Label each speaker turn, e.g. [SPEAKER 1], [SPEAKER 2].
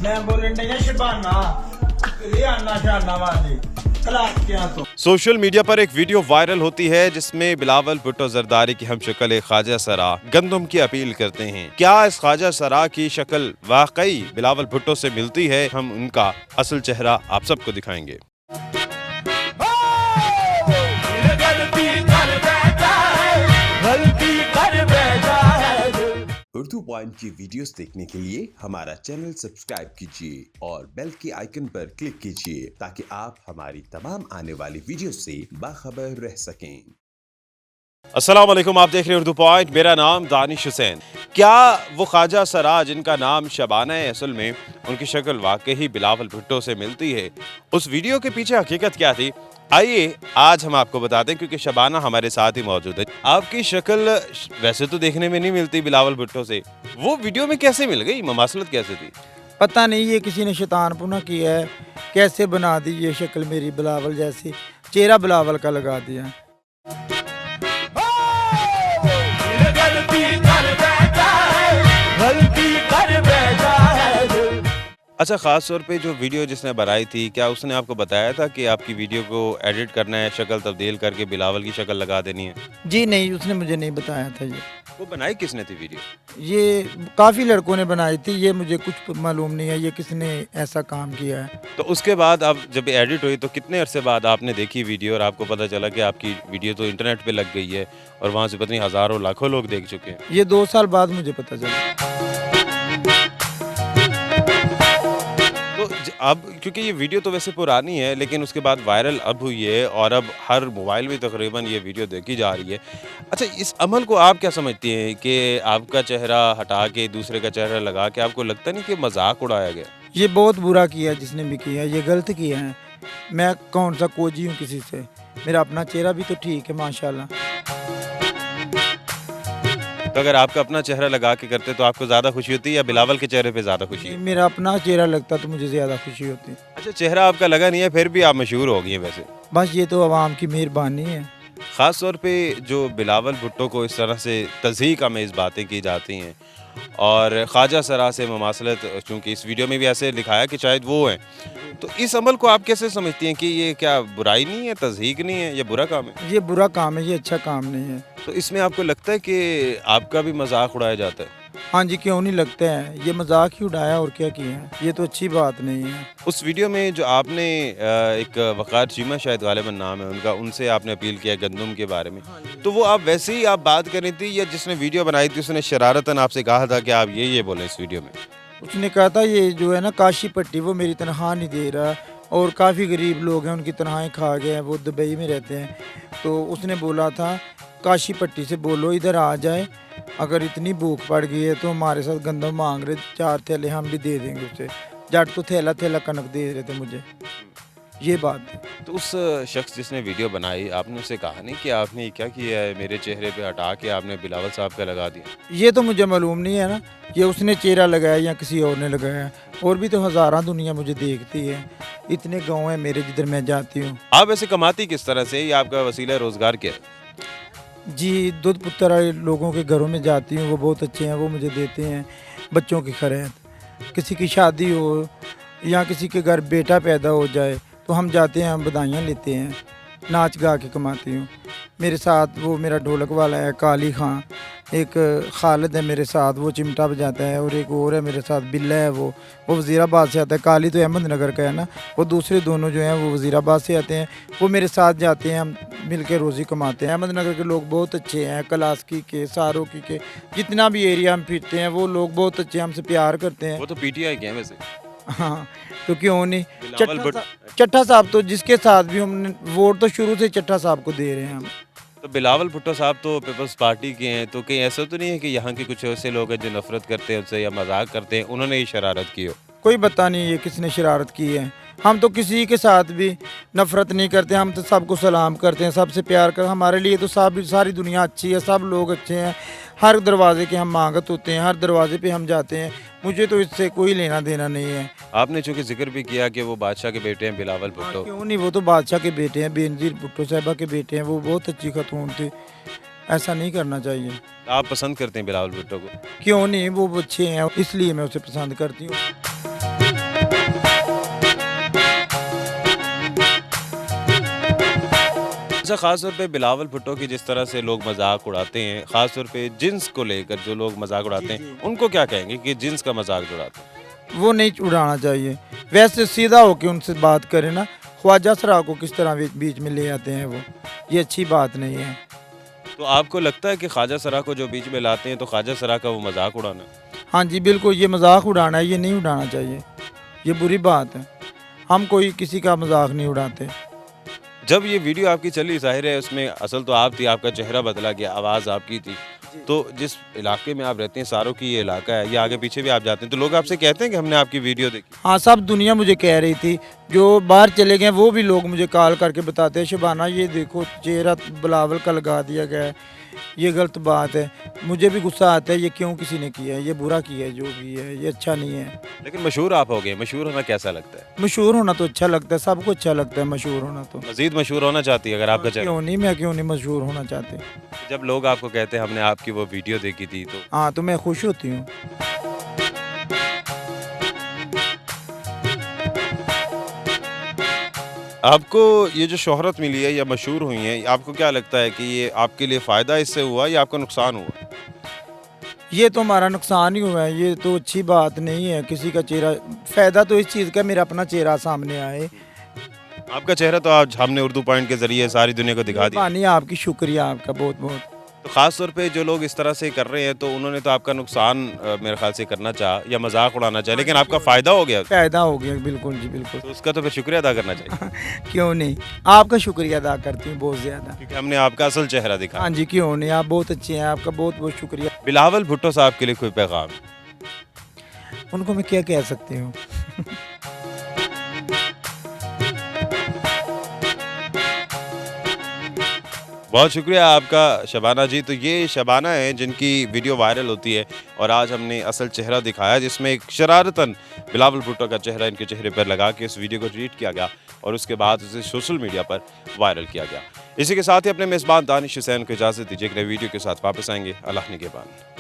[SPEAKER 1] मैं बोले नहीं शबाना रियाना शाना वाली
[SPEAKER 2] सोशल मीडिया पर एक वीडियो वायरल होती है जिसमें बिलावल भुट्टो जरदारी की हम शक्ल ख्वाजा सरा गंदम की अपील करते हैं। क्या इस ख्वाजा सरा की शक्ल वाकई बिलावल भुट्टो से मिलती है? हम उनका असल चेहरा आप सबको दिखाएंगे।
[SPEAKER 3] उर्दू पॉइंट की वीडियोस देखने के लिए हमारा चैनल सब्सक्राइब कीजिए और बेल के आइकन पर क्लिक कीजिए ताकि आप हमारी तमाम आने वाली वीडियोस से बाखबर रह सकें।
[SPEAKER 2] अस्सलाम वालेकुम, आप देख रहे हैं उर्दू पॉइंट। मेरा नाम दानिश हुसैन। क्या वो ख्वाजा सरा जिनका नाम शबाना है, असल में उनकी शक्ल वाकई ही बिलावल भुट्टो से मिलती है? उस वीडियो के पीछे हकीकत क्या थी, आइए आज हम आपको बता दें, क्योंकि शबाना हमारे साथ ही मौजूद है। आपकी शक्ल वैसे तो देखने में नहीं मिलती बिलावल भुट्टो से, वो वीडियो में कैसे मिल गई? ममासलत कैसे थी?
[SPEAKER 4] पता नहीं, ये किसी ने शैतानपुना किया है, कैसे बना दी ये शक्ल मेरी बिलावल जैसी, चेहरा बिलावल का लगा दिया।
[SPEAKER 2] अच्छा, ख़ास तौर पे जो वीडियो जिसने बनाई थी, क्या उसने आपको बताया था कि आपकी वीडियो को एडिट करना है, शक्ल तब्दील करके बिलावल की शक्ल लगा देनी है?
[SPEAKER 4] जी नहीं, उसने मुझे नहीं बताया था। ये
[SPEAKER 2] वो बनाई किसने थी वीडियो?
[SPEAKER 4] ये काफ़ी लड़कों ने बनाई थी, ये मुझे कुछ मालूम नहीं है ये किसने ऐसा काम किया है।
[SPEAKER 2] तो उसके बाद अब जब एडिट हुई तो कितने अरसे बाद आपने देखी वीडियो और आपको पता चला कि आपकी वीडियो तो इंटरनेट पे लग गई है और वहाँ से पता नहीं हज़ारों लाखों लोग देख चुके हैं?
[SPEAKER 4] ये 2 साल बाद मुझे पता चला।
[SPEAKER 2] तो अब क्योंकि ये वीडियो तो वैसे पुरानी है, लेकिन उसके बाद वायरल अब हुई है और अब हर मोबाइल में तकरीबन ये वीडियो देखी जा रही है। अच्छा, इस अमल को आप क्या समझती हैं कि आपका चेहरा हटा के दूसरे का चेहरा लगा के, आपको लगता नहीं कि मजाक उड़ाया गया?
[SPEAKER 4] ये बहुत बुरा किया जिसने भी किया, ये गलत किया है। मैं कौन सा कोजी हूँ किसी से, मेरा अपना चेहरा भी तो ठीक है माशाल्लाह।
[SPEAKER 2] तो अगर आपका अपना चेहरा लगा के करते तो आपको ज़्यादा खुशी होती है या बिलावल के चेहरे पे ज़्यादा खुशी है?
[SPEAKER 4] मेरा अपना चेहरा लगता तो मुझे ज़्यादा खुशी होती।
[SPEAKER 2] अच्छा, चेहरा आपका लगा नहीं है फिर भी आप मशहूर हो गई हैं वैसे?
[SPEAKER 4] बस ये तो आवाम की मेहरबानी है।
[SPEAKER 2] ख़ास तौर पे जो बिलावल भुट्टो को इस तरह से तज़हीक आमेज़ बातें की जाती हैं और ख्वाजा सरा से ममासलत, चूँकि इस वीडियो में भी ऐसे दिखाया कि शायद वो हैं, तो इस अमल को आप कैसे समझती हैं कि ये क्या बुराई नहीं है, तज़हीक नहीं है, ये बुरा काम है?
[SPEAKER 4] ये बुरा काम है, ये अच्छा काम नहीं है।
[SPEAKER 2] तो इसमें आपको लगता है कि आपका भी मजाक उड़ाया जाता है?
[SPEAKER 4] हाँ जी, क्यों नहीं लगता है, ये मजाक ही उड़ाया और क्या किया है, ये तो अच्छी बात नहीं है।
[SPEAKER 2] उस वीडियो में जो आपने एक वक़ार चीमा शायद गालिबन नाम है उनका, उनसे आपने अपील किया गंदम के बारे में, तो वो आप वैसे ही आप बात कर रही थी या जिसने वीडियो बनाई थी उसने शरारतन आपसे कहा था कि आप ये बोलें इस वीडियो में?
[SPEAKER 4] उसने कहा था ये जो है ना काशी पट्टी, वो मेरी तनख्वाह नहीं दे रहा और काफ़ी गरीब लोग हैं, उनकी तनख्वाहें खा गए हैं, वो दुबई में रहते हैं। तो उसने बोला था काशी पट्टी से बोलो इधर आ जाए, अगर इतनी भूख पड़ गई है तो हमारे साथ गंदम मांग रहे 4 थैले, हम भी दे देंगे उसे। जट तो थैला थैला कनक दे रहे थे मुझे, ये बात है।
[SPEAKER 2] तो उस शख्स जिसने वीडियो बनाई, आपने उससे कहा नहीं कि आपने क्या किया है, मेरे चेहरे पे हटा के आपने बिलावल साहब का लगा दिया?
[SPEAKER 4] ये तो मुझे मालूम नहीं है ना, ये उसने चेहरा लगाया या किसी और ने लगाया। और भी तो हज़ारों दुनिया मुझे देखती है, इतने गाँव हैं मेरे जिधर मैं जाती हूँ।
[SPEAKER 2] आप वैसे कमाती किस तरह से, ये आपका वसीला रोज़गार क्या है?
[SPEAKER 4] जी, दूध पुत्र लोगों के घरों में जाती हूँ, वो बहुत अच्छे हैं, वो मुझे देते हैं बच्चों की खैरियत। किसी की शादी हो या किसी के घर बेटा पैदा हो जाए तो हम जाते हैं, हम बधाइयाँ लेते हैं, नाच गा के कमाती हूँ। मेरे साथ वो मेरा ढोलक वाला है काली खां, एक खालिद है मेरे साथ, वो चिमटा बजाता है, और एक और है मेरे साथ बिल्ला है, वो वज़ीराबाद से आता है। काली तो अहमदनगर का है ना, वो दूसरे दोनों जो हैं वो वज़ीराबाद से आते हैं, वो मेरे साथ जाते हैं, हम मिल के रोज़ी कमाते हैं। अहमदनगर के लोग बहुत अच्छे हैं, कलास्की के, सारोकी के, जितना भी एरिया हम फिरते हैं वो लोग बहुत अच्छे हमसे प्यार करते हैं।
[SPEAKER 2] वो तो पीटीआई के हैं वैसे।
[SPEAKER 4] हाँ, तो क्यों नहीं।
[SPEAKER 2] बिलावल
[SPEAKER 4] चट्टा साहब तो जिसके साथ भी हमने वोट तो शुरू से चट्टा साहब को दे रहे हैं हम।
[SPEAKER 2] तो बिलावल भुट्टो साहब तो पीपल्स पार्टी के हैं, तो कहीं ऐसा तो नहीं है कि यहाँ के कुछ ऐसे लोग हैं जो नफरत करते हैं उनसे या मजाक करते हैं, उन्होंने ये शरारत की हो?
[SPEAKER 4] कोई पता नहीं ये किसने शरारत की है। हम तो किसी के साथ भी नफ़रत नहीं करते, हम तो सबको सलाम करते हैं, सबसे प्यार कर। हमारे लिए तो सब सारी दुनिया अच्छी है, सब लोग अच्छे हैं। हर दरवाजे के हम मांगत होते हैं, हर दरवाजे पे हम जाते हैं। मुझे तो इससे कोई लेना देना नहीं है।
[SPEAKER 2] आपने चूंकि जिक्र भी किया कि वो बादशाह के बेटे हैं बिलावल भुट्टो,
[SPEAKER 4] क्यों नहीं, वो तो बादशाह के बेटे हैं, बेनज़ीर भुट्टो साहिबा के बेटे हैं, वो बहुत अच्छी खतून थी। ऐसा नहीं करना चाहिए।
[SPEAKER 2] आप पसंद करते हैं बिलावल भुट्टो को?
[SPEAKER 4] क्यों नहीं, वो अच्छे हैं, इसलिए मैं उसे पसंद करती हूँ।
[SPEAKER 2] अच्छा, ख़ास तौर पे बिलावल भुट्टो की जिस तरह से लोग मजाक उड़ाते हैं, ख़ास तौर पे जिन्स को लेकर जो लोग मजाक उड़ाते हैं, उनको क्या कहेंगे कि जिन्स का मजाक उड़ाते हैं?
[SPEAKER 4] वो नहीं उड़ाना चाहिए। वैसे सीधा होकर उनसे बात करें ना, ख्वाजा सरा को किस तरह बीच में ले आते हैं वो, ये अच्छी बात नहीं है।
[SPEAKER 2] तो आपको लगता है कि ख्वाजा सरा को जो बीच में लाते हैं तो ख्वाजा सरा का वो मजाक उड़ाना है?
[SPEAKER 4] हाँ जी बिल्कुल, ये मजाक उड़ाना है, ये नहीं उड़ाना चाहिए, ये बुरी बात है। हम कोई किसी का मजाक नहीं उड़ाते।
[SPEAKER 2] जब ये वीडियो आपकी चली, ज़ाहिर है उसमें असल तो आप थी, आपका चेहरा बदला गया, आवाज़ आपकी थी। तो जिस इलाके में आप रहते हैं, सारों की ये इलाका है, या आगे पीछे भी आप जाते हैं, तो लोग आपसे कहते हैं कि हमने आपकी वीडियो देखी?
[SPEAKER 4] हाँ, सब दुनिया मुझे कह रही थी, जो बाहर चले गए वो भी लोग मुझे कॉल करके बताते हैं, शबाना ये देखो चेहरा बिलावल का लगा दिया गया है, ये गलत बात है। मुझे भी गुस्सा आता है, ये क्यों किसी ने किया है, ये बुरा किया है, जो भी है ये अच्छा नहीं है।
[SPEAKER 2] लेकिन मशहूर आप हो गए, मशहूर होना कैसा लगता है?
[SPEAKER 4] मशहूर होना तो अच्छा लगता है, सबको अच्छा लगता है मशहूर होना तो।
[SPEAKER 2] मज़ीद मशहूर होना चाहती है अगर आपका चैनल?
[SPEAKER 4] क्यों नहीं, मैं क्यों नहीं मशहूर होना चाहती।
[SPEAKER 2] जब लोग आपको कहते हैं हमने आपकी वो वीडियो देखी थी, तो
[SPEAKER 4] हाँ, तो मैं खुश होती हूँ।
[SPEAKER 2] आपको ये जो शोहरत मिली है या मशहूर हुई है, आपको क्या लगता है कि ये आपके लिए फ़ायदा इससे हुआ या आपका नुकसान हुआ?
[SPEAKER 4] ये तो हमारा नुकसान ही हुआ है, ये तो अच्छी बात नहीं है। किसी का चेहरा, फ़ायदा तो इस चीज़ का मेरा अपना चेहरा सामने आए।
[SPEAKER 2] आपका चेहरा तो आज हमने उर्दू पॉइंट के ज़रिए सारी दुनिया को दिखा दिया।
[SPEAKER 4] पानी आपकी, शुक्रिया आपका बहुत बहुत।
[SPEAKER 2] तो ख़ास तौर पे जो लोग इस तरह से कर रहे हैं, तो उन्होंने तो आपका नुकसान मेरे ख्याल से करना चाहा या मजाक उड़ाना चाहा, लेकिन आपका फ़ायदा हो गया,
[SPEAKER 4] फ़ायदा हो गया, बिल्कुल जी बिल्कुल।
[SPEAKER 2] तो उसका तो फिर शुक्रिया अदा करना चाहिए।
[SPEAKER 4] क्यों नहीं, आपका शुक्रिया अदा करती हूँ बहुत ज़्यादा।
[SPEAKER 2] क्योंकि हमने आपका असल चेहरा दिखा।
[SPEAKER 4] हाँ जी, क्यों नहीं, आप बहुत अच्छे हैं, आपका बहुत बहुत शुक्रिया।
[SPEAKER 2] बिलावल भुट्टो साहब के लिए कोई पैगाम?
[SPEAKER 4] उनको मैं क्या कह सकती हूँ।
[SPEAKER 2] बहुत शुक्रिया आपका शबाना जी। तो ये शबाना है जिनकी वीडियो वायरल होती है, और आज हमने असल चेहरा दिखाया जिसमें एक शरारतन बिलावल भुट्टो का चेहरा इनके चेहरे पर लगा के उस वीडियो को ट्वीट किया गया और उसके बाद उसे सोशल मीडिया पर वायरल किया गया। इसी के साथ ही अपने मेज़बान दानिश हुसैन को इजाज़त दीजिए। एक नई वीडियो के साथ वापस आएंगे। अल्लाह निगहबान।